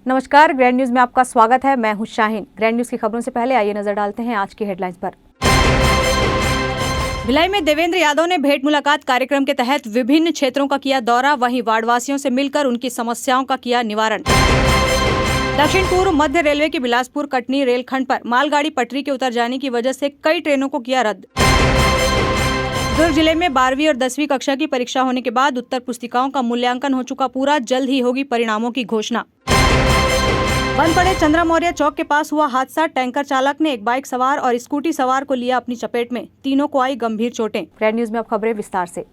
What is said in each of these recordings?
नमस्कार, grand news में आपका स्वागत है। मैं हूं शाहीन। ग्रैंड न्यूज की खबरों से पहले आइए नजर डालते हैं आज की हेडलाइंस पर। भिलाई में देवेंद्र यादव ने भेंट मुलाकात कार्यक्रम के तहत विभिन्न क्षेत्रों का किया दौरा, वहीं वार्डवासियों से मिलकर उनकी समस्याओं का किया निवारण। दक्षिण पूर्व मध्य रेलवे के बिलासपुर कटनी रेलखंड पर मालगाड़ी पटरी के उतर जाने की वजह से कई ट्रेनों को किया रद्द। दुर्ग जिले में 12वीं और 10वीं कक्षा की परीक्षा होने के बाद उत्तर पुस्तिकाओं का मूल्यांकन हो चुका पूरा, जल्द ही होगी परिणामों की घोषणा। बंद पड़े चंद्रा मौर्य चौक के पास हुआ हादसा, टैंकर चालक ने एक बाइक सवार और स्कूटी सवार को लिया अपनी चपेट में, तीनों को आई गंभीर चोटें। ग्रैंड न्यूज में अब खबरें विस्तार से।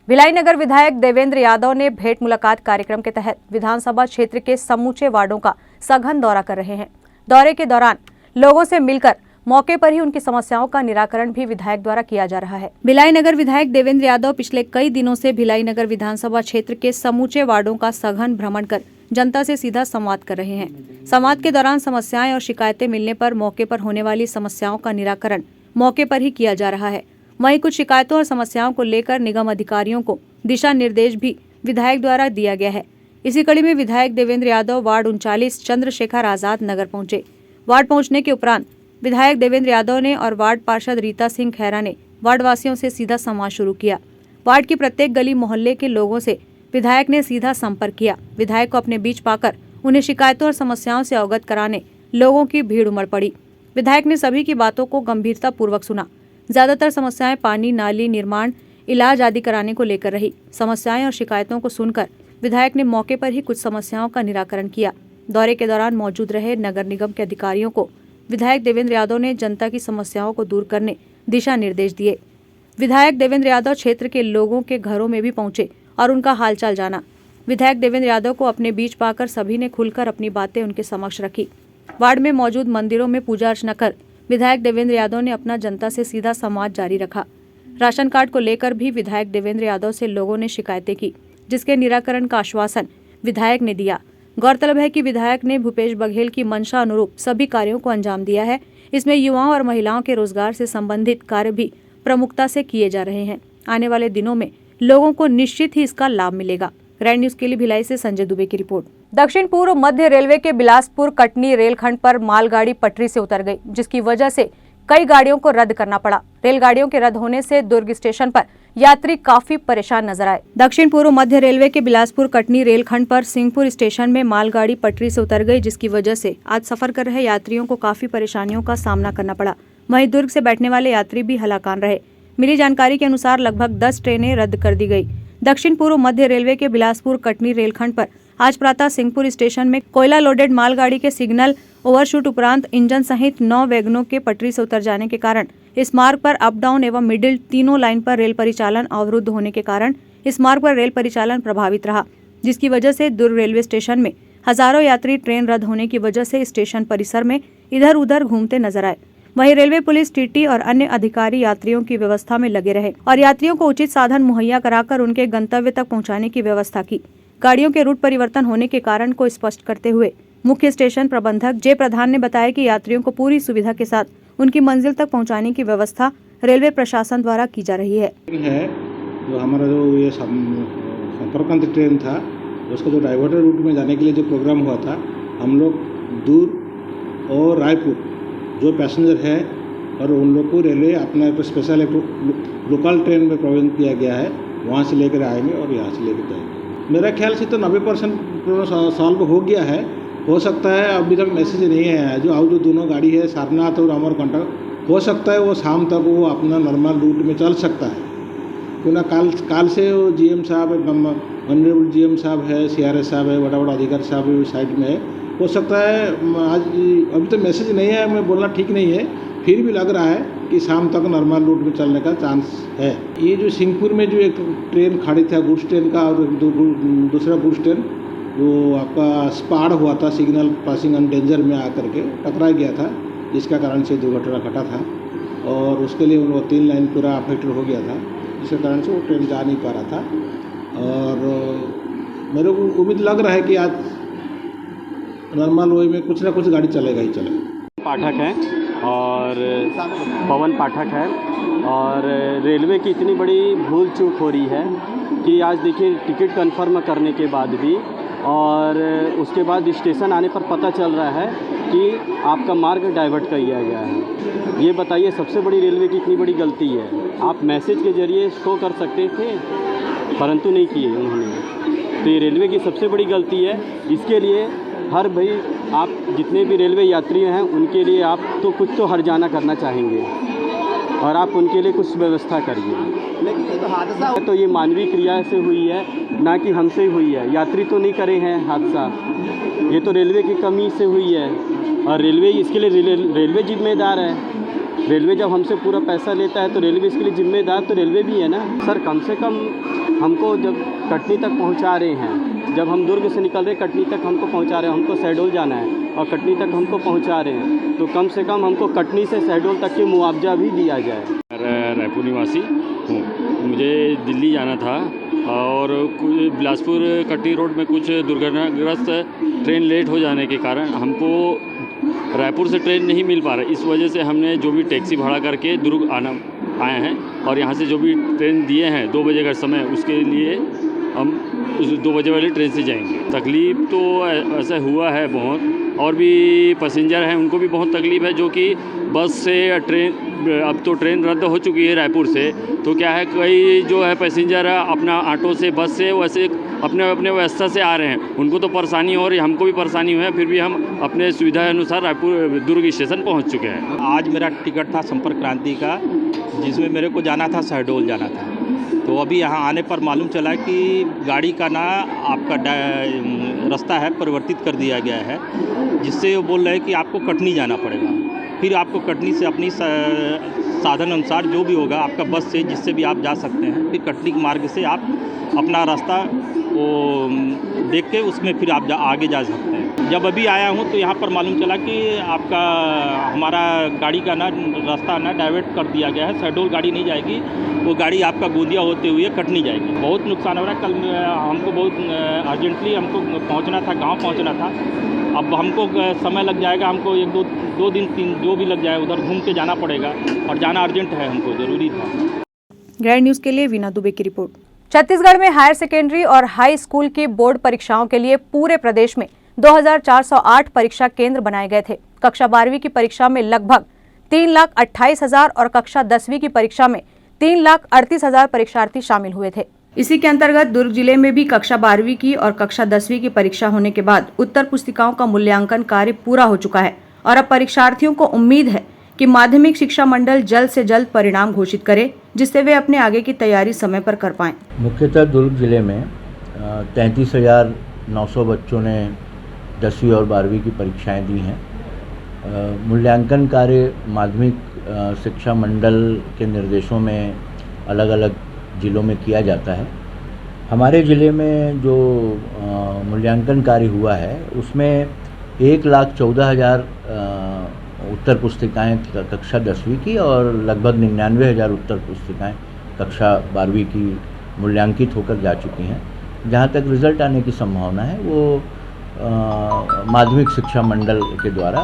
भिलाई नगर विधायक देवेंद्र यादव ने भेंट मुलाकात कार्यक्रम के तहत विधानसभा क्षेत्र के समूचे वार्डों का सघन दौरा कर रहे हैं। दौरे के दौरान लोगों से मिलकर मौके पर ही उनकी समस्याओं का निराकरण भी विधायक द्वारा किया जा रहा है। भिलाई नगर विधायक देवेंद्र यादव पिछले कई दिनों से भिलाई नगर विधानसभा क्षेत्र के समूचे वार्डों का सघन भ्रमण कर जनता से सीधा संवाद कर रहे हैं। संवाद के दौरान समस्याएं और शिकायतें मिलने पर मौके पर होने वाली समस्याओं का निराकरण मौके पर ही किया जा रहा है। वहीं कुछ शिकायतों और समस्याओं को लेकर निगम अधिकारियों को दिशा निर्देश भी विधायक द्वारा दिया गया है। इसी कड़ी में विधायक देवेंद्र यादव वार्ड 39 चंद्रशेखर आजाद नगर पहुंचे। वार्ड पहुंचने के उपरांत विधायक देवेंद्र यादव ने और वार्ड पार्षद रीता सिंह खैरा ने वार्डवासियों से सीधा संवाद शुरू किया। वार्ड की प्रत्येक गली मोहल्ले के लोगों से विधायक ने सीधा संपर्क किया। विधायक को अपने बीच पाकर उन्हें शिकायतों और समस्याओं से अवगत कराने लोगों की भीड़ उमड़ पड़ी। विधायक ने सभी की बातों को गंभीरता पूर्वक सुना। ज्यादातर समस्याएं पानी, नाली निर्माण, इलाज आदि कराने को लेकर रही। समस्याएं और शिकायतों को सुनकर विधायक ने मौके पर ही कुछ समस्याओं का निराकरण किया। दौरे के दौरान मौजूद रहे नगर निगम के अधिकारियों को विधायक देवेंद्र यादव ने जनता की समस्याओं को दूर करने दिशा निर्देश दिए। विधायक देवेंद्र यादव क्षेत्र के लोगों के घरों में भी पहुंचे और उनका हालचाल जाना। विधायक देवेंद्र यादव को अपने बीच पाकर सभी ने खुलकर अपनी बातें उनके समक्ष रखी। वार्ड में मौजूद मंदिरों में पूजा अर्चना कर विधायक देवेंद्र यादव ने अपना जनता से सीधा संवाद जारी रखा। राशन कार्ड को लेकर भी विधायक देवेंद्र यादव से लोगों ने शिकायतें की, जिसके निराकरण का आश्वासन विधायक ने दिया। गौरतलब है कि विधायक ने भूपेश बघेल की मंशा अनुरूप सभी कार्यों को अंजाम दिया है। इसमें युवाओं और महिलाओं के रोजगार से संबंधित कार्य भी प्रमुखता से किए जा रहे हैं। आने वाले दिनों में लोगों को निश्चित ही इसका लाभ मिलेगा। ग्रैंड न्यूज के लिए भिलाई से संजय दुबे की रिपोर्ट। दक्षिण पूर्व मध्य रेलवे के बिलासपुर कटनी रेलखंड पर मालगाड़ी पटरी से उतर गई, जिसकी वजह से कई गाड़ियों को रद्द करना पड़ा। रेलगाड़ियों के रद्द होने से दुर्ग स्टेशन पर यात्री काफी परेशान नजर आए। दक्षिण पूर्व मध्य रेलवे के बिलासपुर कटनी रेलखंड पर सिंहपुर स्टेशन में मालगाड़ी पटरी से उतर गई, जिसकी वजह से आज सफर कर रहे यात्रियों को काफी परेशानियों का सामना करना पड़ा। वहीं दुर्ग से बैठने वाले यात्री भी हलाकान रहे। मिली जानकारी के अनुसार लगभग 10 ट्रेनें रद्द कर दी गई। दक्षिण पूर्व मध्य रेलवे के बिलासपुर कटनी रेलखंड पर आज प्रातः सिंहपुर स्टेशन में कोयला लोडेड मालगाड़ी के सिग्नल ओवरशूट उपरांत इंजन सहित 9 वैगनों के पटरी से उतर जाने के कारण इस मार्ग पर अप डाउन एवं मिडिल तीनों लाइन पर रेल परिचालन अवरुद्ध होने के कारण इस मार्ग पर रेल परिचालन प्रभावित रहा, जिसकी वजह से दुर्ग रेलवे स्टेशन में हजारों यात्री ट्रेन रद्द होने की वजह से स्टेशन परिसर में इधर उधर घूमते नजर आए। वहीं रेलवे पुलिस, टीटी और अन्य अधिकारी यात्रियों की व्यवस्था में लगे रहे और यात्रियों को उचित साधन मुहैया कराकर उनके गंतव्य तक पहुंचाने की व्यवस्था की। गाड़ियों के रूट परिवर्तन होने के कारण को स्पष्ट करते हुए मुख्य स्टेशन प्रबंधक जे प्रधान ने बताया कि यात्रियों को पूरी सुविधा के साथ उनकी मंजिल तक पहुंचाने की व्यवस्था रेलवे प्रशासन द्वारा की जा रही है। जो हमारा जो ये संपर्कांत ट्रेन था, उसका जो डाइवर्टर रूट में जाने के लिए जो प्रोग्राम हुआ था, हम लोग दूर और रायपुर जो पैसेंजर है और उन लोग को रेलवे अपना एक स्पेशल एक लोकल ट्रेन में प्रबंध किया गया है, वहाँ से लेकर आएंगे और यहाँ से लेकर जाएंगे। मेरा ख्याल से तो 90% सॉल्व हो गया है। हो सकता है अभी तक मैसेज नहीं आया है। जो दोनों गाड़ी है सारनाथ और अमरकंटक, हो सकता है वो शाम तक वो अपना नॉर्मल रूट में चल सकता है। क्योंकि काल से वो जीएम साहब, ऑनरेबल जीएम साहब है, सीआरएस साहब है, बड़ा बड़ा अधिकारी साहब साइड में है। हो सकता है आज अभी तो मैसेज नहीं है, मैं बोलना ठीक नहीं है, फिर भी लग रहा है कि शाम तक नॉर्मल रूट में चलने का चांस है। ये जो सिंहपुर में जो एक ट्रेन खड़ी था गुड्स ट्रेन का और दूसरा गुड्स ट्रेन जो आपका स्पाड हुआ था, सिग्नल पासिंग ऑन डेंजर में आकर के टकरा गया था, जिसका कारण से दुर्घटना घटा था और उसके लिए वो 3 लाइन पूरा अफेक्टेड हो गया था, जिसके कारण से वो ट्रेन जा नहीं पा रहा था। और मेरे को उम्मीद लग रहा है कि आज नॉर्मल वे में कुछ ना कुछ गाड़ी चलेगा ही चलेगा। पाठक हैं और पवन पाठक है और रेलवे की इतनी बड़ी भूल चूक हो रही है कि आज देखिए टिकट कंफर्म करने के बाद भी और उसके बाद स्टेशन आने पर पता चल रहा है कि आपका मार्ग डाइवर्ट कर दिया गया है। ये बताइए सबसे बड़ी रेलवे की इतनी बड़ी गलती है। आप मैसेज के ज़रिए शो कर सकते थे, परंतु नहीं किए उन्होंने। तो ये रेलवे की सबसे बड़ी गलती है। इसके लिए हर भाई आप जितने भी रेलवे यात्री हैं उनके लिए आप तो कुछ तो हर्जाना करना चाहेंगे और आप उनके लिए कुछ व्यवस्था करिए। लेकिन ये तो हादसा तो ये मानवीय क्रिया से हुई है, ना कि हमसे हुई है। यात्री तो नहीं करे हैं हादसा, ये तो रेलवे की कमी से हुई है और रेलवे इसके लिए रेलवे जिम्मेदार है। रेलवे जब हमसे पूरा पैसा लेता है तो रेलवे इसके लिए जिम्मेदार तो रेलवे भी है ना। सर कम से कम हमको जब कटनी तक पहुंचा रहे हैं, जब हम दुर्ग से निकल रहे कटनी तक हमको पहुंचा रहे हैं, हमको शहडोल जाना है और कटनी तक हमको पहुंचा रहे हैं, तो कम से कम हमको कटनी से शहडोल तक के मुआवजा भी दिया जाए। रायपुर निवासी हूँ, मुझे दिल्ली जाना था और बिलासपुर कटनी रोड में कुछ दुर्घटनाग्रस्त ट्रेन लेट हो जाने के कारण हमको रायपुर से ट्रेन नहीं मिल पा रहा। इस वजह से हमने जो भी टैक्सी भाड़ा करके दुर्ग आए हैं और यहाँ से जो भी ट्रेन दिए हैं 2 बजे का समय, उसके लिए हम उस 2 बजे वाली ट्रेन से जाएंगे। तकलीफ़ तो ऐसा हुआ है बहुत, और भी पैसेंजर हैं उनको भी बहुत तकलीफ़ है, जो कि बस से ट्रेन, अब तो ट्रेन रद्द हो चुकी है रायपुर से, तो क्या है कई जो है पैसेंजर अपना ऑटो से बस से वैसे अपने अपने व्यवस्था से आ रहे हैं, उनको तो परेशानी हो रही है, हमको भी परेशानी हुई है, फिर भी हम अपने सुविधा अनुसार रायपुर दुर्ग स्टेशन पहुंच चुके हैं। आज मेरा टिकट था संपर्क क्रांति का, जिसमें मेरे को जाना था शहडोल जाना था। तो अभी यहाँ आने पर मालूम चला कि गाड़ी का ना आपका रास्ता है परिवर्तित कर दिया गया है, जिससे वो बोल रहे हैं कि आपको कटनी जाना पड़ेगा। फिर आपको कटनी से अपनी साधन अनुसार जो भी होगा आपका बस से जिससे भी आप जा सकते हैं, फिर कटनी मार्ग से आप अपना रास्ता वो देख के उसमें फिर आप आगे जा सकते हैं। जब अभी आया हूँ तो यहाँ पर मालूम चला कि आपका हमारा गाड़ी का ना रास्ता ना डाइवर्ट कर दिया गया है, शहडोल गाड़ी नहीं जाएगी, वो गाड़ी आपका गोंदिया होते हुए कटनी जाएगी। बहुत नुकसान हो रहा है। कल हमको बहुत अर्जेंटली हमको पहुँचना था, गाँव पहुँचना था। अब हमको समय लग जाएगा, हमको 1-2 दिन 3 जो भी लग जाए उधर घूम के जाना पड़ेगा और जाना अर्जेंट है, हमको ज़रूरी था। ग्रैंड न्यूज़ के लिए वीना दुबे की रिपोर्ट। छत्तीसगढ़ में हायर सेकेंडरी और हाई स्कूल की बोर्ड परीक्षाओं के लिए पूरे प्रदेश में 2408 परीक्षा केंद्र बनाए गए थे। कक्षा 12वीं की परीक्षा में लगभग 3,28,000 और कक्षा 10वीं की परीक्षा में 3,38,000 परीक्षार्थी शामिल हुए थे। इसी के अंतर्गत दुर्ग जिले में भी कक्षा 12वीं की और कक्षा 10वीं की परीक्षा होने के बाद उत्तर पुस्तिकाओं का मूल्यांकन कार्य पूरा हो चुका है और अब परीक्षार्थियों को उम्मीद है कि माध्यमिक शिक्षा मंडल जल्द से जल्द परिणाम घोषित करे, जिससे वे अपने आगे की तैयारी समय पर कर पाएं। मुख्यतः दुर्ग जिले में 33,900 बच्चों ने 10वीं और 12वीं की परीक्षाएं दी हैं। मूल्यांकन कार्य माध्यमिक शिक्षा मंडल के निर्देशों में अलग अलग जिलों में किया जाता है। हमारे ज़िले में जो मूल्यांकन कार्य हुआ है उसमें 1,14,000 उत्तर पुस्तिकाएँ कक्षा 10वीं की और लगभग 99,000 उत्तर पुस्तिकाएँ कक्षा 12वीं की मूल्यांकित होकर जा चुकी हैं। जहाँ तक रिज़ल्ट आने की संभावना है वो माध्यमिक शिक्षा मंडल के द्वारा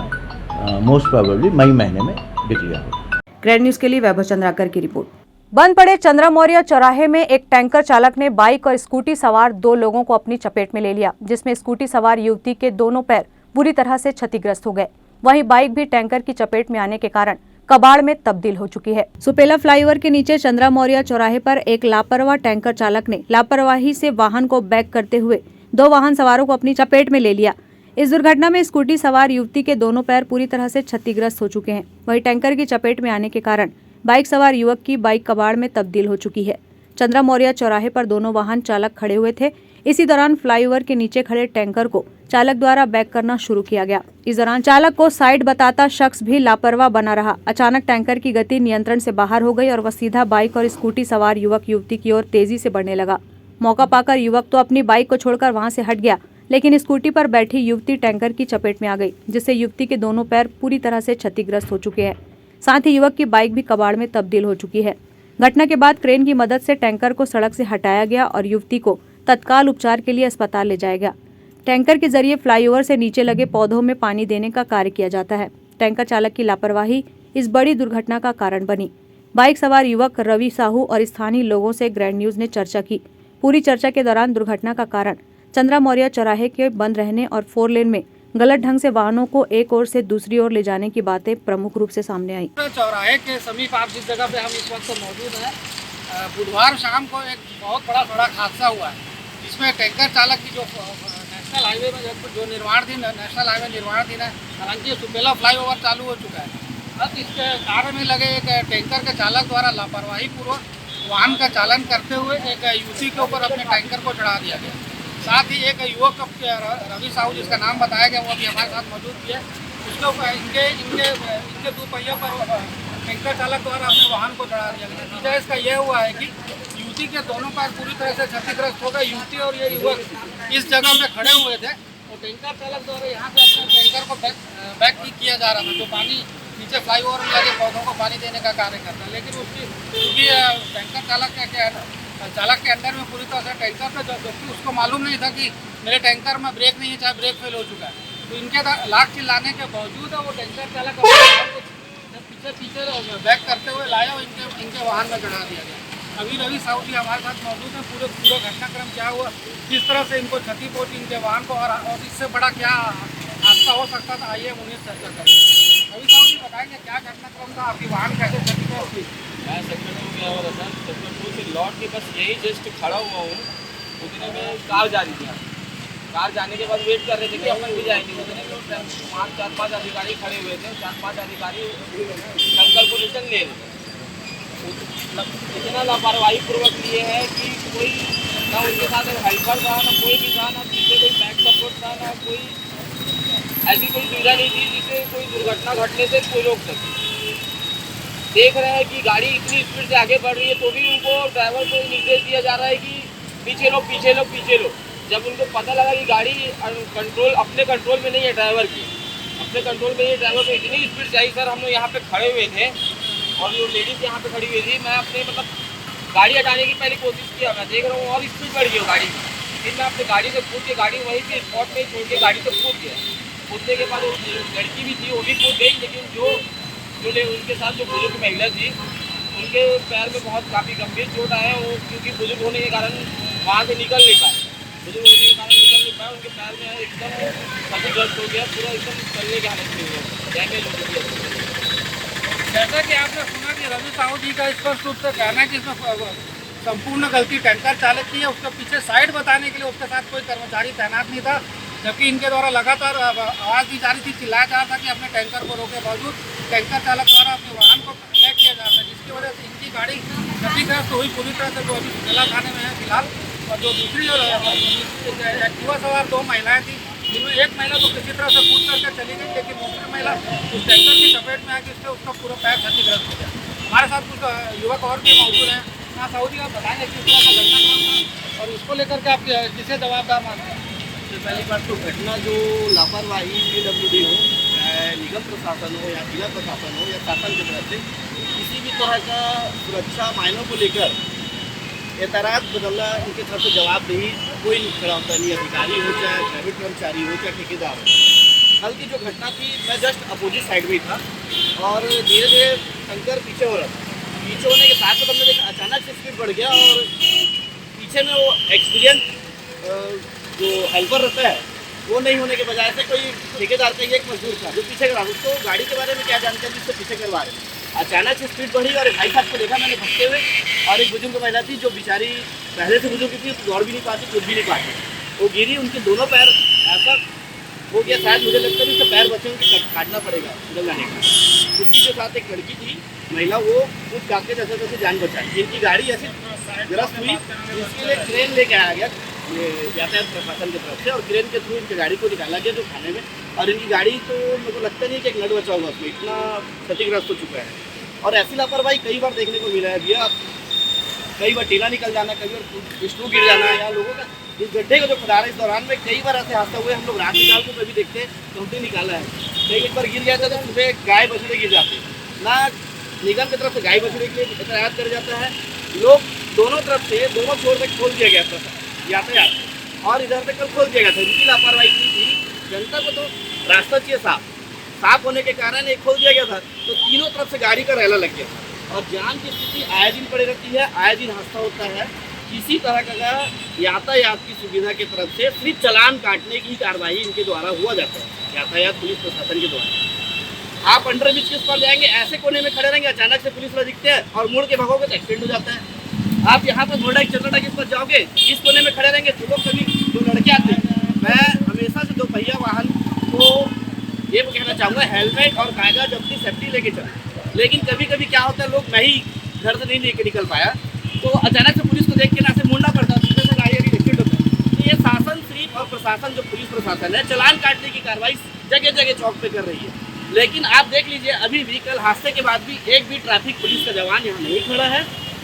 मोस्ट प्रोबेबली मई महीने में डिक्लेयर होगा। ग्रैंड न्यूज़ के लिए वैभव चंद्राकर की रिपोर्ट। बंद पड़े चंद्रा मौर्य चौराहे में एक टैंकर चालक ने बाइक और स्कूटी सवार 2 लोगों को अपनी चपेट में ले लिया, जिसमें स्कूटी सवार युवती के दोनों पैर बुरी तरह से क्षतिग्रस्त हो गए। वहीं बाइक भी टैंकर की चपेट में आने के कारण कबाड़ में तब्दील हो चुकी है। सुपेला फ्लाईओवर के नीचे चंद्रा मौर्य चौराहे पर एक लापरवाह टैंकर चालक ने लापरवाही से वाहन को बैक करते हुए 2 वाहन सवारों को अपनी चपेट में ले लिया। इस दुर्घटना में स्कूटी सवार युवती के दोनों पैर पूरी तरह से क्षतिग्रस्त हो चुके हैं। वहीं टैंकर की चपेट में आने के कारण बाइक सवार युवक की बाइक कबाड़ में तब्दील हो चुकी है। चंद्रा मौर्य चौराहे पर दोनों वाहन चालक खड़े हुए थे। इसी दौरान फ्लाईओवर के नीचे खड़े टैंकर को चालक द्वारा बैक करना शुरू किया गया। इस दौरान चालक को साइड बताता शख्स भी लापरवाह बना रहा। अचानक टैंकर की गति नियंत्रण से बाहर हो गई और वह सीधा बाइक और स्कूटी सवार युवक युवती की ओर तेजी से बढ़ने लगा। मौका पाकर युवक तो अपनी बाइक को छोड़कर वहां से हट गया, लेकिन स्कूटी पर बैठी युवती टैंकर की चपेट में आ गई, जिससे युवती के दोनों पैर पूरी तरह से क्षतिग्रस्त हो चुके हैं। साथ ही युवक की बाइक भी कबाड़ में तब्दील हो चुकी है। घटना के बाद क्रेन की मदद से टैंकर को सड़क से हटाया गया और युवती को तत्काल उपचार के लिए अस्पताल ले जाया गया। टैंकर के जरिए फ्लाईओवर से नीचे लगे पौधों में पानी देने का कार्य किया जाता है। टैंकर चालक की लापरवाही इस बड़ी दुर्घटना का कारण बनी। बाइक सवार युवक रवि साहू और स्थानीय लोगों से ग्रैंड न्यूज ने चर्चा की। पूरी चर्चा के दौरान दुर्घटना का कारण चंद्रा मौर्य चौराहे के बंद रहने और 4 लेन में गलत ढंग से वाहनों को एक ओर से दूसरी ओर ले जाने की बातें प्रमुख रूप से सामने आई। चौराहे के समीप आप जिस जगह पे हम इस वक्त मौजूद हैं, बुधवार शाम को एक बहुत बड़ा सड़क हादसा हुआ है, जिसमें टैंकर चालक की जो नेशनल हाईवे में जो निर्माणाधीन नेशनल हाईवे निर्माणाधीन है, हालांकि सुपेला फ्लाईओवर चालू हो चुका है। अब इसके कार्य में लगे एक टैंकर के चालक द्वारा लापरवाही पूर्वक वाहन का चालन करते हुए एक युवती के ऊपर अपने टैंकर को चढ़ा दिया गया। साथ ही एक युवक रवि साहू जिसका नाम बताया गया वो अभी हमारे साथ मौजूद भी है, उसके ऊपर इनके दो पहियों पर टैंकर चालक द्वारा अपने वाहन को चढ़ा दिया गया। नतीजा इसका यह हुआ है कि युवती के दोनों पैर पूरी तरह से क्षतिग्रस्त हो गए। युवती और ये युवक इस जगह पे खड़े हुए थे और टैंकर चालक द्वारा यहाँ से अपने टैंकर को बैक किया जा रहा था, जो पानी नीचे फ्लाईओवर में लगे पौधों को पानी देने का कार्य करता है। लेकिन क्योंकि टैंकर चालक के अंदर में पूरी तरह से टैंकर पे, जबकि उसको मालूम नहीं था कि मेरे टैंकर में ब्रेक नहीं है, चाहे ब्रेक फेल हो चुका है, तो इनके लाख चिल्लाने के बावजूद वो टैंकर चालक पीछे बैक करते हुए लाया और इनके वाहन में चढ़ा दिया गया। अभी रवि साहू जी हमारे साथ मौजूद हैं। पूरा घटनाक्रम क्या हुआ, किस तरह से इनको क्षति पहुंची इनके वाहन को, और इससे बड़ा क्या हादसा हो सकता था, आइए उन्हें चर्चा करें। रवि साहू जी बताएंगे क्या घटनाक्रम था, आपकी वाहन कैसे क्षतिग्रस्त हुई? मैं सेक्टर 2 गया हुआ था सर। सेक्टर 2 से लौट के बस यही जस्ट खड़ा हुआ हूँ, उतने में कार जा रही थी। कार जाने के बाद वेट कर रहे थे कि अपन भी जाएंगे। उतने में 4-5 अधिकारी खड़े हुए थे। 4-5 अधिकारी टैंकर को रिटर्न ले रहे थे। इतना लापरवाही पूर्वक लिए है कि कोई ना उनके साथ एक हेल्पर था, ना कोई भी था, ना पीछे कोई बैक सपोर्ट था, ना कोई ऐसी कोई सुविधा नहीं थी जिससे कोई दुर्घटना घटने से कोई रोक सके। देख रहे हैं कि गाड़ी इतनी स्पीड से आगे बढ़ रही है, तो भी उनको ड्राइवर को निर्देश दिया जा रहा है कि पीछे लो, पीछे लो, पीछे लो। जब उनको पता लगा कि गाड़ी अपने कंट्रोल में नहीं है, ड्राइवर की अपने कंट्रोल में ही ड्राइवर को इतनी स्पीड चाहिए सर। हम लोग यहाँ पे खड़े हुए थे और जो लेडीज़ यहाँ पे खड़ी हुई थी, मैं अपने गाड़ी हटाने की पहले कोशिश किया। मैं देख रहा हूँ और स्पीड बढ़ गई गाड़ी की। फिर मैं अपने गाड़ी से कूद के गाड़ी वहीं पे स्पॉट में छोड़ के गाड़ी से कूद गया। कूदने के बाद वो लड़की भी थी, वो भी कूद गई। लेकिन जो उनके साथ जो बुजुर्ग महिला थी, उनके पैर में बहुत काफ़ी गंभीर चोट आया। वो क्योंकि बुजुर्ग होने के कारण वहाँ से निकल नहीं पाए। बुजुर्ग होने के कारण निकल नहीं पाए, उनके पैर में एकदम क्षतिग्रस्त हो गया, पूरा एकदम चलने की हालत में हुआ, डैमेज हो गया। जैसा कि आपने सुना कि रवि साहू जी का स्पष्ट रूप से कहना है कि इसमें संपूर्ण गलती टैंकर चालक की है। उसके पीछे साइड बताने के लिए उसके साथ कोई कर्मचारी तैनात नहीं था, जबकि इनके द्वारा लगातार आवाज़ दी जा रही थी, चिल्लाया जा रहा था कि अपने टैंकर को रोके बावजूद टैंकर चालक द्वारा अपने वाहन को बैक किया जा रहा है, जिसकी वजह से इनकी गाड़ी क्षतिग्रस्त हुई पूरी तरह से, जो अभी जिला थाने में है फिलहाल। और जो दूसरी एक्टिवा सवार 2 महिलाएँ थी, जिनमें एक महिला तो किसी तरह से कूद करके चली गई, लेकिन दूसरी महिला उस टैंकर की चपेट में आके उसका पूरा पैर क्षतिग्रस्त हो गया। हमारे साथ कुछ युवक और भी मौजूद हैं। हाँ साहू जी, आप बताएंगे किस तरह का घटनाक्रम था और इसको लेकर के आप किसे जवाबदार मानते हैं? सबसे पहली बात तो घटना जो लापरवाही PWD हो, चाहे निगम प्रशासन हो या जिला प्रशासन हो या शासन की तरफ से किसी भी तरह का सुरक्षा मायनों को लेकर एतराज़ बदलना, इनकी तरफ से जवाबदेही कोई नहीं खड़ा होता, नहीं अधिकारी हो, चाहे प्राइवेट कर्मचारी हो, चाहे ठेकेदार हो। कल की जो घटना थी, मैं जस्ट अपोजिट साइड में ही था और धीरे धीरे टैंकर पीछे हो रहा था। पीछे होने के साथ साथ हमने देखा अचानक से स्पीड बढ़ गया और पीछे में वो एक्सपीरियंस जो हेल्पर रहता है वो नहीं होने के बजाय से कोई ठेकेदार का एक मजदूर था जो पीछे करवा, उसको गाड़ी के बारे में क्या जानकारी, उससे पीछे करवा रहे थे। अचानक से स्पीड बढ़ी और भाई साहब को देखा मैंने भगते हुए, और एक बुजुर्ग महिला थी जो बेचारी पहले से बुजुर्ग थी, दौड़ भी नहीं पाती, कुछ भी नहीं पाती, वो गिरी। उनके दोनों पैर ऐसा हो गया, शायद मुझे लगता है उसके पैर बचे उनके काटना पड़ेगा उधर जाने का। उसकी जो साथ एक लड़की थी महिला, वो खुद काट के जैसे तैसे जान बचाई। इनकी गाड़ी ऐसी ग्रस्त हुई जिसके लिए क्रेन लेके आया गया ये यातायात प्रशासन की तरफ से, और क्रेन के थ्रू इनकी गाड़ी को निकाला गया जो खाने में। और इनकी गाड़ी तो मेरे को लगता नहीं कि एक नट बचा हुआ उसमें, इतना क्षतिग्रस्त हो चुका है। और ऐसी लापरवाही कई बार देखने को मिला है भैया, कई बार टीला निकल जाना, कई बार स्क्रू गिर जाना, या लोगों का इस गड्ढे को जो खुदा रहा है इस दौरान में कई बार ऐसे हादसा हुए। हम लोग रात निकाल को कभी देखते तो हमने निकाला है, कई एक बार गिर जाता तो सुबह गाय बछड़े गिर जाते। ना निगम की तरफ से गाय बछड़े के लिए एतराज़ कर जाता है, लोग दोनों तरफ से दोनों छोर तक खोल दिया गया था यातायात, और इधर तक कल खोल दिया गया था। इनकी लापरवाही की थी, जनता को तो रास्ता चाहिए साफ होने के कारण एक खोल दिया गया था, तो तीनों तरफ से गाड़ी का रैला लग गया था। और जाम की स्थिति आए दिन पड़ी रहती है, आए दिन हादसा होता है। किसी तरह का यातायात की सुविधा की तरफ से सिर्फ चालान काटने की कार्रवाई इनके द्वारा हुआ जाता है, यातायात पुलिस प्रशासन के द्वारा। आप अंडर ब्रिज के उस पर जाएंगे, ऐसे कोने में खड़े रहेंगे, अचानक से पुलिस वाले दिखते हैं और मुड़ के भागोगे तो एक्सीडेंट हो जाता है। आप यहाँ पर नोएडा चंद्रटा के पर जाओगे, इस कोने में खड़े रहेंगे तो लोग कभी जो लड़के आते हैं, मैं हमेशा से 2 पहिया वाहन को ये कहना चाहूँगा हेलमेट और कागज अपनी सेफ्टी लेके चलें। लेकिन कभी कभी क्या होता है, लोग मैं ही घर से नहीं लेके निकल पाया तो अचानक से पुलिस को देख के ना से मुड़ना पड़ता है, दूसरे से गाड़ी एक्सीडेंट होता है। तो ये शासन सिर्फ और प्रशासन जो पुलिस प्रशासन है चालान काटने की कार्रवाई जगह जगह चौक पे कर रही है। लेकिन आप देख लीजिए अभी भी कल हादसे के बाद भी एक भी ट्रैफिक पुलिस का जवान यहाँ नहीं खड़ा है,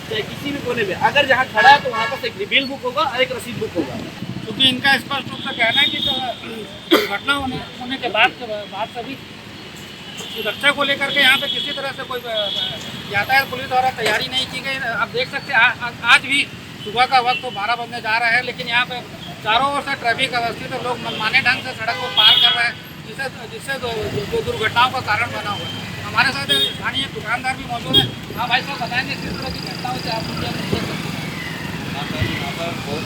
चाहे किसी भी कोने में। अगर जहाँ खड़ा है तो वहाँ पर एक बिल बुक होगा और एक रसीद बुक होगा। क्योंकि इनका स्पष्ट रूप से कहना है कि दुर्घटना होने के बाद सभी सुरक्षा को लेकर के यहाँ पे किसी तरह से कोई यातायात पुलिस द्वारा तैयारी नहीं की गई। आप देख सकते हैं आज भी सुबह का वक्त तो 12 बजने जा रहा है, लेकिन यहाँ पे चारों ओर से ट्रैफिक अवस्थित है, लोग मनमाने ढंग से सड़क को पार कर रहे हैं, जिससे दुर्घटनाओं का कारण बना हुआ है। हमारे साथ स्थानीय दुकानदार भी मौजूद है। हाँ भाई साहब बताएंगे किस तरह की घटनाओं से आप यहाँ पर बहुत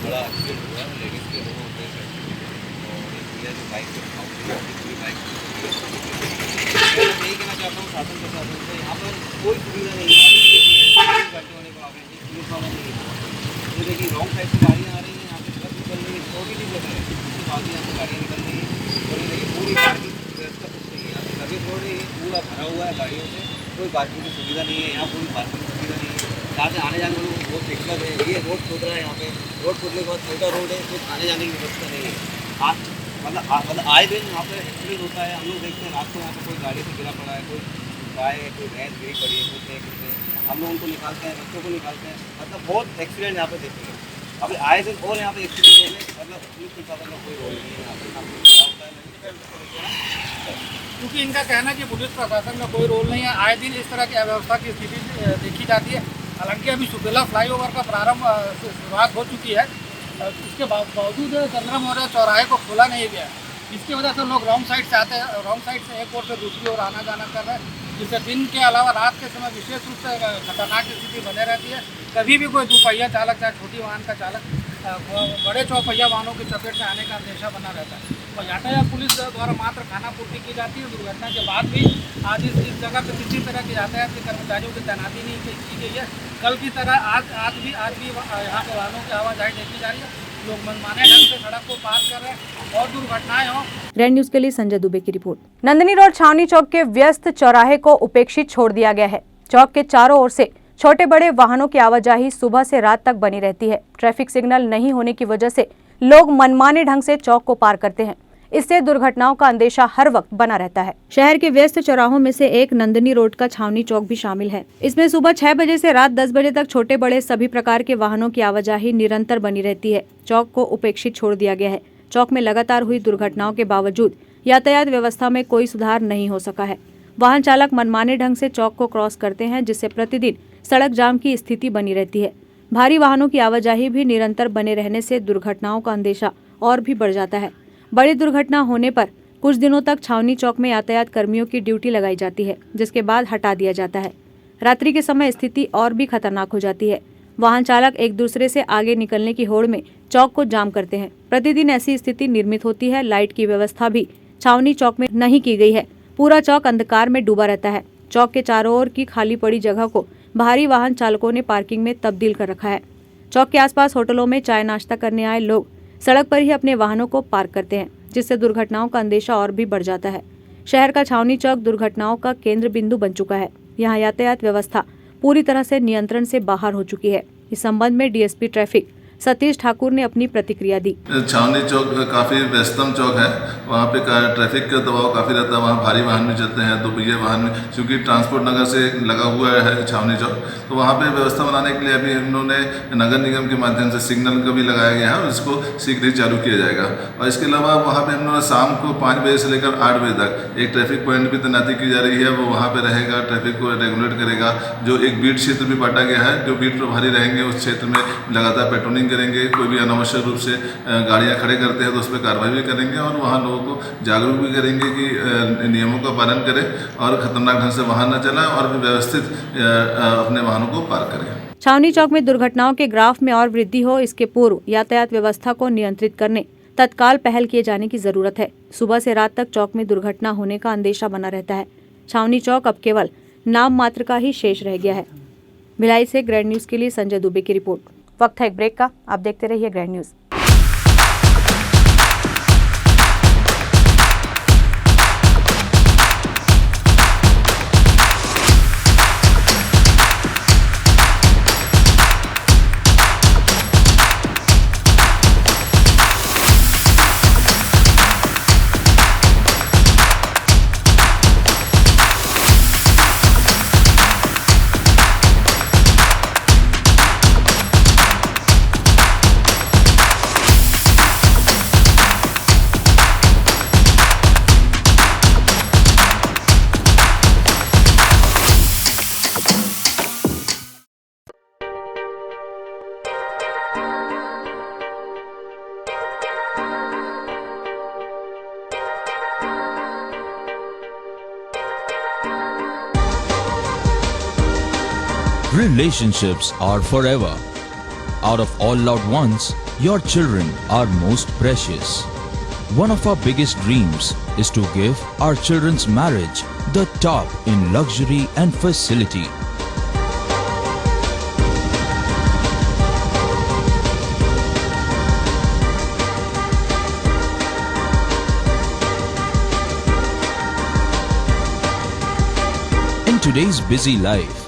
बड़ा एक्सीडेंट हुआ है, लेडीज़ के लोगों के और जो बाइक पूरी बाइक मैं यही कहना चाहता हूँ शासन प्रशासन से, यहाँ पर कोई सुविधा नहीं है करते होने को आगे पुलिस वाला नहीं है। तो देखिए रॉन्ग साइड से गाड़ियाँ आ रही हैं, यहाँ पे ट्रक निकल रही है, छोटी नहीं बच रही है, उसके बाद यहाँ से गाड़ियाँ निकल रही हैं और ये देखिए पूरी पार्किंग व्यवस्था कुछ नहीं है। यहाँ पे सर्विस रोड है, पूरा भरा हुआ है गाड़ियों से, कोई पार्किंग की सुविधा नहीं है, यहाँ पूरी पार्किंग की सुविधा नहीं है। यहाँ से आने जाने में बहुत दिक्कत है। ये रोड खोद रहा है, यहाँ पे रोड खोदने के बाद छोटा रोड है, कुछ आने जाने की व्यवस्था नहीं है। आज मतलब आए दिन यहाँ पे एक्सीडेंट होता है। हम लोग देखते हैं रात को यहाँ पे कोई गाड़ी से गिरा पड़ा है, कोई गाय कोई भैंस गिरी पड़ी है, कुछ हम लोग उनको निकालते हैं, बच्चों को निकालते हैं, मतलब बहुत एक्सीडेंट यहाँ पे देखते हैं। अभी आए दिन और यहाँ पे एक्सीडेंट हो गए, मतलब पुलिस प्रशासन का कोई रोल नहीं है यहाँ पे। क्योंकि इनका कहना है कि पुलिस प्रशासन का कोई रोल नहीं है, आए दिन इस तरह की अव्यवस्था की स्थिति देखी जाती है। हालांकि अभी सुबेला फ्लाईओवर का प्रारंभ शुरुआत हो चुकी है, इसके बावजूद चंद्रा मौर्य चौराहे को खोला नहीं गया, इसकी वजह से लोग रॉन्ग साइड से आते हैं, रॉन्ग साइड से एक ओर से दूसरी ओर आना जाना कर रहे हैं, जिससे दिन के अलावा रात के समय विशेष रूप से खतरनाक स्थिति बने रहती है। कभी भी कोई दुपहिया चालक चाहे छोटी वाहन का चालक बड़े चौपहिया वाहनों की चपेट में आने का अंदेशा बना रहता है। और यातायात पुलिस द्वारा मात्र खाना पूर्ति की जाती है। दुर्घटना के बाद भी आज इस जगह पर किसी तरह के यातायात के कर्मचारियों की तैनाती नहीं की गई है। कल की तरह आज भी यहाँ पर वाहनों की आवाजाही देखी जा रही है, लोग मनमाने ढंग से सड़क को पार कर रहे हैं और दुर्घटनाएं हों। ग्रैंड न्यूज के लिए संजय दुबे की रिपोर्ट। नंदनी रोड छावनी चौक के व्यस्त चौराहे को उपेक्षित छोड़ दिया गया है। चौक के चारों ओर से छोटे बड़े वाहनों की आवाजाही सुबह से रात तक बनी रहती है। ट्रैफिक सिग्नल नहीं होने की वजह से लोग मनमाने ढंग से चौक को पार करते हैं। इससे दुर्घटनाओं का अंदेशा हर वक्त बना रहता है। शहर के व्यस्त चौराहों में से एक नंदनी रोड का छावनी चौक भी शामिल है। इसमें सुबह 6 बजे से रात 10 बजे तक छोटे बड़े सभी प्रकार के वाहनों की आवाजाही निरंतर बनी रहती है। चौक को उपेक्षित छोड़ दिया गया है। चौक में लगातार हुई दुर्घटनाओं के बावजूद यातायात व्यवस्था में कोई सुधार नहीं हो सका है। वाहन चालक मनमाने ढंग से चौक को क्रॉस करते हैं, जिससे प्रतिदिन सड़क जाम की स्थिति बनी रहती है। भारी वाहनों की आवाजाही भी निरंतर बने रहने से दुर्घटनाओं का अंदेशा और भी बढ़ जाता है। बड़ी दुर्घटना होने पर कुछ दिनों तक छावनी चौक में यातायात कर्मियों की ड्यूटी लगाई जाती है, जिसके बाद हटा दिया जाता है। रात्रि के समय स्थिति और भी खतरनाक हो जाती है। वाहन चालक एक दूसरे से आगे निकलने की होड़ में चौक को जाम करते हैं। प्रतिदिन ऐसी स्थिति निर्मित होती है। लाइट की व्यवस्था भी छावनी चौक में नहीं की गई है। पूरा चौक अंधकार में डूबा रहता है। चौक के चारों ओर की खाली पड़ी जगह को भारी वाहन चालकों ने पार्किंग में तब्दील कर रखा है। चौक के आसपास होटलों में चाय नाश्ता करने आए लोग सड़क पर ही अपने वाहनों को पार्क करते हैं, जिससे दुर्घटनाओं का अंदेशा और भी बढ़ जाता है। शहर का छावनी चौक दुर्घटनाओं का केंद्र बिंदु बन चुका है। यहाँ यातायात व्यवस्था पूरी तरह से नियंत्रण से बाहर हो चुकी है। इस संबंध में डीएसपी ट्रैफिक सतीश ठाकुर ने अपनी प्रतिक्रिया दी। छावनी चौक काफ़ी व्यस्तम चौक है, वहाँ पे ट्रैफिक का दबाव काफ़ी रहता है। वहाँ भारी वाहन भी चलते हैं, दोपहिया वाहन भी, क्योंकि ट्रांसपोर्ट नगर से लगा हुआ है छावनी चौक। तो वहाँ पे व्यवस्था बनाने के लिए अभी इन्होंने नगर निगम के माध्यम से सिग्नल का भी लगाया गया है और इसको शीघ्र ही चालू किया जाएगा। और इसके अलावा वहाँ पर इन्होंने शाम को 5 बजे से लेकर 8 बजे तक एक ट्रैफिक पॉइंट भी तैनाती की जा रही है। वो वहाँ पर रहेगा, ट्रैफिक को रेगुलेट करेगा। जो एक बीट क्षेत्र भी बांटा गया है, जो बीट प्रभारी रहेंगे उस क्षेत्र में लगातार पेट्रोलिंग करेंगे। कोई भी अनावश्यक रूप से गाड़ियां खड़े करते हैं तो उस पर कार्रवाई भी करेंगे और वहाँ लोगों को जागरूक भी करेंगे कि नियमों का पालन करें और खतरनाक ढंग से वाहन न चलाएं और व्यवस्थित अपने वाहनों को पार करें। छावनी चौक में दुर्घटनाओं के ग्राफ में और वृद्धि हो, इसके पूर्व यातायात व्यवस्था को नियंत्रित करने तत्काल पहल किए जाने की जरूरत है। सुबह से रात तक चौक में दुर्घटना होने का अंदेशा बना रहता है। छावनी चौक अब केवल नाम मात्र का ही शेष रह गया है। भिलाई से ग्रैंड न्यूज के लिए संजय दुबे की रिपोर्ट। वक्त है एक ब्रेक का, आप देखते रहिए grand news. Relationships are forever. Out of all loved ones, your children are most precious. One of our biggest dreams is to give our children's marriage the top in luxury and facility. In today's busy life,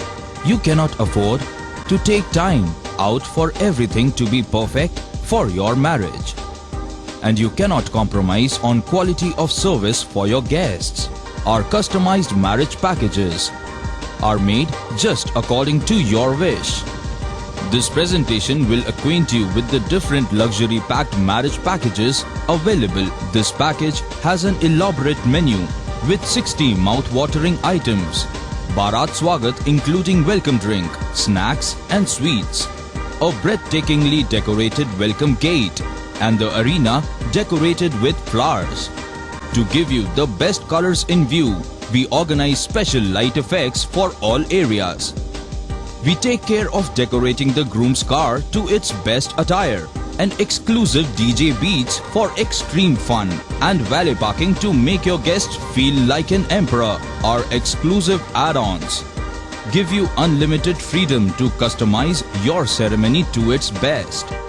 you cannot afford to take time out for everything to be perfect for your marriage. And you cannot compromise on quality of service for your guests. Our customized marriage packages are made just according to your wish. This presentation will acquaint you with the different luxury packed marriage packages available. This package has an elaborate menu with 60 mouth-watering items. Bharat Swagat including welcome drink, snacks and sweets. A breathtakingly decorated welcome gate and the arena decorated with flowers. To give you the best colors in view, we organize special light effects for all areas. We take care of decorating the groom's car to its best attire and exclusive DJ beats for extreme fun and valet parking to make your guests feel like an emperor. Our exclusive add-ons give you unlimited freedom to customize your ceremony to its best.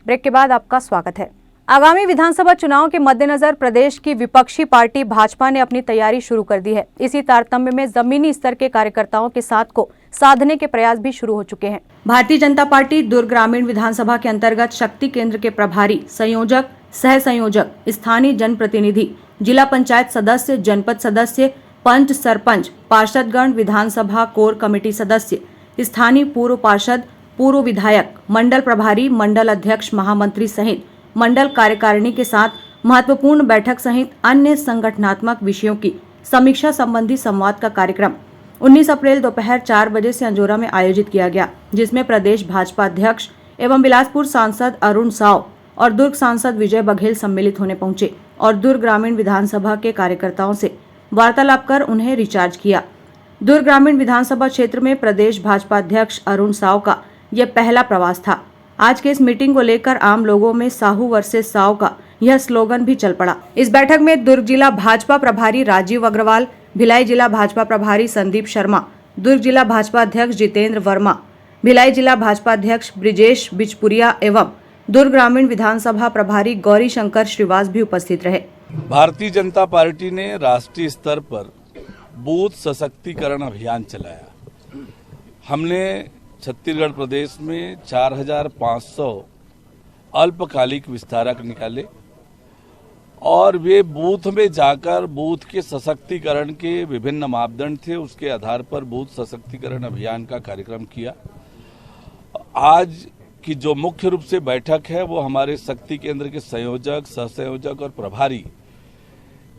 Break के बाद आपका स्वागत है। आगामी विधानसभा चुनाव के मद्देनजर प्रदेश की विपक्षी पार्टी भाजपा ने अपनी तैयारी शुरू कर दी है। इसी तारतम्य में जमीनी स्तर के कार्यकर्ताओं के साथ को साधने के प्रयास भी शुरू हो चुके हैं। भारतीय जनता पार्टी दुर्ग ग्रामीण विधानसभा के अंतर्गत शक्ति केंद्र के प्रभारी, संयोजक, सह संयोजक, स्थानीय जनप्रतिनिधि, जिला पंचायत सदस्य, जनपद सदस्य, पंच, सरपंच, पार्षदगण, विधानसभा कोर कमेटी सदस्य, स्थानीय पूर्व पार्षद, पूर्व विधायक, मंडल प्रभारी, मंडल अध्यक्ष, महामंत्री सहित मंडल कार्यकारिणी के साथ महत्वपूर्ण बैठक सहित अन्य संगठनात्मक विषयों की समीक्षा संबंधी संवाद का कार्यक्रम 19 अप्रैल दोपहर 4 बजे से अंजोरा में आयोजित किया गया, जिसमें प्रदेश भाजपा अध्यक्ष एवं बिलासपुर सांसद अरुण साव और दुर्ग सांसद विजय बघेल सम्मिलित होने पहुंचे और दुर्ग ग्रामीण विधानसभा के कार्यकर्ताओं से वार्तालाप कर उन्हें रिचार्ज किया। दुर्ग ग्रामीण विधानसभा क्षेत्र में प्रदेश भाजपा अध्यक्ष अरुण साव का यह पहला प्रवास था। आज के इस मीटिंग को लेकर आम लोगों में साहू वर्सेस साव का यह स्लोगन भी चल पड़ा। इस बैठक में दुर्ग जिला भाजपा प्रभारी राजीव अग्रवाल, भिलाई जिला भाजपा प्रभारी संदीप शर्मा, दुर्ग जिला भाजपा अध्यक्ष जितेंद्र वर्मा, भिलाई जिला भाजपा अध्यक्ष ब्रिजेश बिचपुरिया एवं दुर्ग ग्रामीण विधानसभा प्रभारी गौरी शंकर श्रीवास भी उपस्थित रहे। भारतीय जनता पार्टी ने राष्ट्रीय स्तर पर बूथ सशक्तिकरण अभियान चलाया। हमने छत्तीसगढ़ प्रदेश में 4,500 अल्पकालिक विस्तारक निकाले और वे बूथ में जाकर बूथ के सशक्तिकरण के विभिन्न मापदंड थे, उसके आधार पर बूथ सशक्तिकरण अभियान का कार्यक्रम किया। आज की जो मुख्य रूप से बैठक है वो हमारे शक्ति केंद्र के संयोजक, सहसंयोजक और प्रभारी,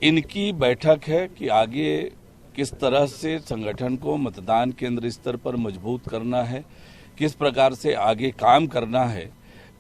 इनकी बैठक है कि आगे किस तरह से संगठन को मतदान केंद्र स्तर पर मजबूत करना है, किस प्रकार से आगे काम करना है,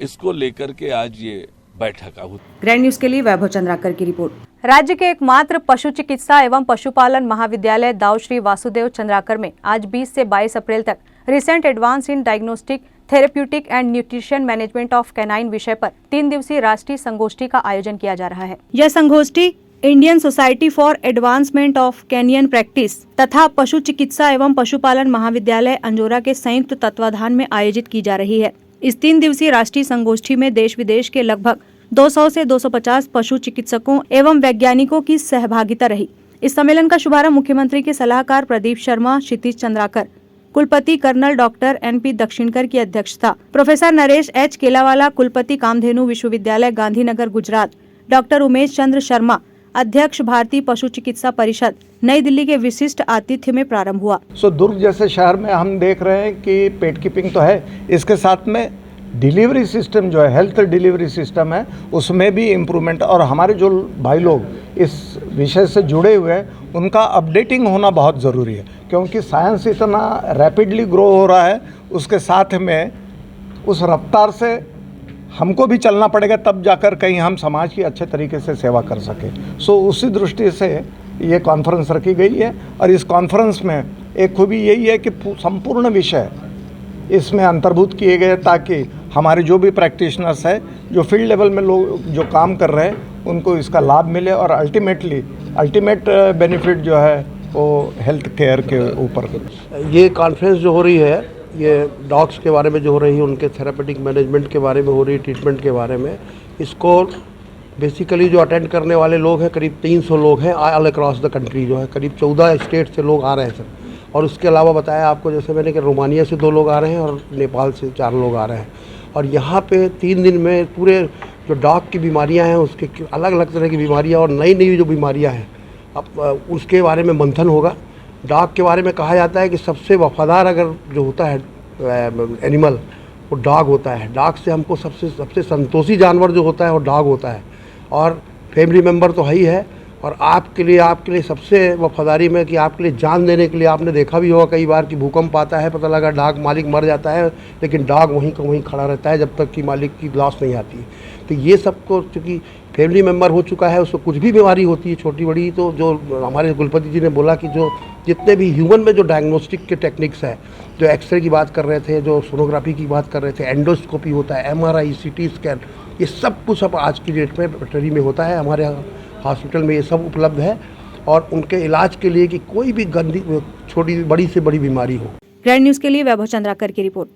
इसको लेकर के आज ये बैठक हुई। ग्रैंड न्यूज के लिए वैभव चंद्राकर की रिपोर्ट। राज्य के एकमात्र पशु चिकित्सा एवं पशुपालन महाविद्यालय दाऊ श्री वासुदेव चंद्राकर में आज 20 से 22 अप्रैल तक recent advance in diagnostic therapeutic and nutrition management of canine विषय पर 3 दिवसीय राष्ट्रीय संगोष्ठी का आयोजन किया जा रहा है। यह संगोष्ठी Indian society for advancement of canyon practice तथा पशु चिकित्सा एवं पशुपालन महाविद्यालय अंजोरा के संयुक्त तत्वाधान में आयोजित की जा रही है। इस 3 दिवसीय राष्ट्रीय संगोष्ठी में देश विदेश के लगभग 200 से 250 पशु चिकित्सकों एवं वैज्ञानिकों की सहभागिता रही। इस सम्मेलन का शुभारंभ मुख्यमंत्री के सलाहकार प्रदीप शर्मा, क्षितिज चंद्राकर, कुलपति कर्नल डॉक्टर NP दक्षिणकर की अध्यक्षता, प्रोफेसर नरेश H केलावाला, कुलपति कामधेनु विश्वविद्यालय गांधीनगर गुजरात, डॉक्टर उमेश चंद्र शर्मा, अध्यक्ष भारतीय पशु चिकित्सा परिषद, नई दिल्ली के विशिष्ट आतिथ्य में प्रारंभ हुआ। दुर्ग जैसे शहर में हम देख रहे हैं कि पेट कीपिंग तो है, इसके साथ में डिलीवरी सिस्टम जो है, हेल्थ डिलीवरी सिस्टम है, उसमें भी इम्प्रूवमेंट, और हमारे जो भाई लोग इस विषय से जुड़े हुए हैं उनका अपडेटिंग होना बहुत ज़रूरी है, क्योंकि साइंस इतना रैपिडली ग्रो हो रहा है, उसके साथ में उस रफ्तार से हमको भी चलना पड़ेगा, तब जाकर कहीं हम समाज की अच्छे तरीके से सेवा कर सकें। उसी दृष्टि से ये कॉन्फ्रेंस रखी गई है, और इस कॉन्फ्रेंस में एक खूबी यही है कि संपूर्ण विषय इसमें अंतर्भूत किए गए ताकि हमारे जो भी प्रैक्टिशनर्स हैं, जो फील्ड लेवल में लोग जो काम कर रहे हैं, उनको इसका लाभ मिले और अल्टीमेट बेनिफिट जो है वो हेल्थ केयर के ऊपर। ये कॉन्फ्रेंस जो हो रही है, ये डॉग्स के बारे में जो हो रही है, उनके थेरेपेटिक मैनेजमेंट के बारे में हो रही है, ट्रीटमेंट के बारे में, इसको बेसिकली जो अटेंड करने वाले लोग हैं करीब 300 लोग हैं ऑल अक्रॉस द कंट्री, जो है करीब 14 स्टेट से लोग आ रहे हैं सर। और उसके अलावा बताया आपको, जैसे मैंने कि रोमानिया से 2 लोग आ रहे हैं और नेपाल से 4 लोग आ रहे हैं। और यहाँ पे 3 दिन में पूरे जो डॉग की बीमारियाँ हैं, उसके अलग अलग तरह की बीमारियाँ और नई नई जो बीमारियाँ हैं, अब उसके बारे में मंथन होगा। डॉग के बारे में कहा जाता है कि सबसे वफादार अगर जो होता है एनिमल, वो डॉग होता है। डॉग से हमको सबसे संतोषी जानवर जो होता है वो डॉग होता है, और फैमिली मेम्बर तो है ही है। और आपके लिए सबसे वफादारी में कि आपके लिए जान देने के लिए, आपने देखा भी होगा कई बार कि भूकंप आता है, पता लगा डॉग मालिक मर जाता है, लेकिन डॉग वहीं का वहीं खड़ा रहता है जब तक कि मालिक की लॉस नहीं आती। तो ये सबको चूँकि फैमिली मेम्बर हो चुका है, उसको कुछ भी बीमारी होती है छोटी बड़ी, तो जो हमारे कुलपति जी ने बोला कि जो जितने भी ह्यूमन में जो डायग्नोस्टिक के टेक्निक्स है, जो एक्सरे की बात कर रहे थे, जो सोनोग्राफी की बात कर रहे थे, एंडोस्कोपी होता है, MRI, CT स्कैन, ये सब कुछ अब आज की डेट में वेटरनरी में होता है। हमारे हॉस्पिटल में ये सब उपलब्ध है, और उनके इलाज के लिए कि कोई भी गंदी छोटी बड़ी से बड़ी बीमारी हो। ग्रैंड न्यूज के लिए वैभव चंद्राकर की रिपोर्ट।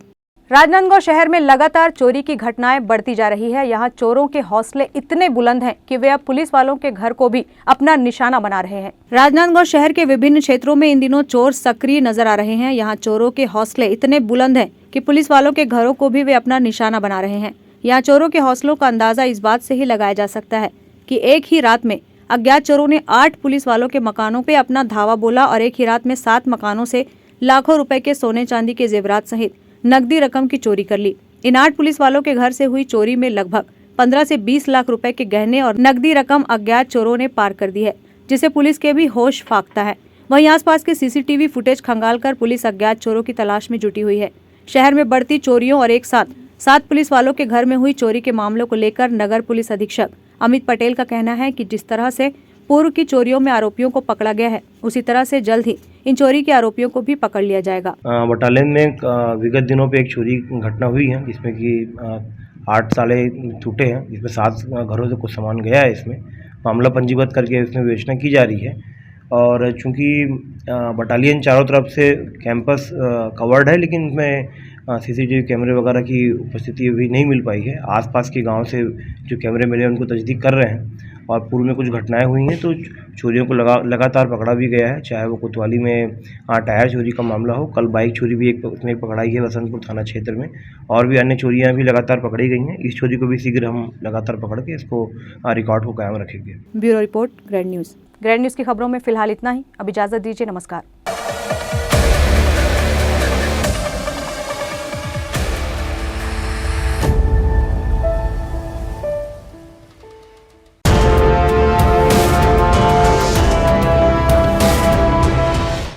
राजनांदगांव शहर में लगातार चोरी की घटनाएं बढ़ती जा रही है। यहाँ चोरों के हौसले इतने बुलंद हैं कि वे अब पुलिस वालों के घर को भी अपना निशाना बना रहे हैं। राजनांदगांव शहर के विभिन्न क्षेत्रों में इन दिनों चोर सक्रिय नजर आ रहे हैं। यहाँ चोरों के हौसले इतने बुलंद हैं कि पुलिस वालों के घरों को भी वे अपना निशाना बना रहे हैं। यहाँ चोरों के हौसलों का अंदाजा इस बात से ही लगाया जा सकता है कि एक ही रात में अज्ञात चोरों ने 8 पुलिस वालों के मकानों पे अपना धावा बोला और एक ही रात में 7 मकानों से लाखों रुपए के सोने चांदी के जेवरात सहित नकदी रकम की चोरी कर ली। इन 8 पुलिस वालों के घर से हुई चोरी में लगभग 15 से 20 लाख रुपए के गहने और नकदी रकम अज्ञात चोरों ने पार कर दी है, जिसे पुलिस के भी होश फाकता है। वहीं आसपास के CCTV फुटेज खंगालकर पुलिस अज्ञात चोरों की तलाश में जुटी हुई है। शहर में बढ़ती चोरियों और एक साथ 7 पुलिस वालों के घर में हुई चोरी के मामलों को लेकर नगर पुलिस अधीक्षक अमित पटेल का कहना है कि जिस तरह से पूर्व की चोरियों में आरोपियों को पकड़ा गया है, उसी तरह से जल्द ही इन चोरी के आरोपियों को भी पकड़ लिया जाएगा। बटालियन में विगत दिनों पे एक चोरी घटना हुई है, जिसमें कि 8 ताले टूटे हैं, जिसमें 7 घरों से कुछ सामान गया है। इसमें मामला पंजीबद्ध करके इसमें विवेचना की जा रही है। और चूँकि बटालियन चारों तरफ से कैंपस कवर्ड है, लेकिन इसमें सीसीटीवी कैमरे वगैरह की उपस्थिति अभी नहीं मिल पाई है। आसपास के गांव से जो कैमरे मिले हैं उनको तस्दीक कर रहे हैं, और पूर्व में कुछ घटनाएं हुई हैं तो चोरियों को लगातार पकड़ा भी गया है, चाहे वो कोतवाली में टायर चोरी का मामला हो। कल बाइक चोरी भी उसमें पकड़ाई है वसंतपुर थाना क्षेत्र में, और भी अन्य चोरियां भी लगातार पकड़ी गई हैं। इस चोरी को भी शीघ्र हम लगातार पकड़ के इसको रिकॉर्ड को कायम रखेंगे। Bureau report, grand news. Grand news की खबरों में फिलहाल इतना ही। अब इजाज़त दीजिए, नमस्कार।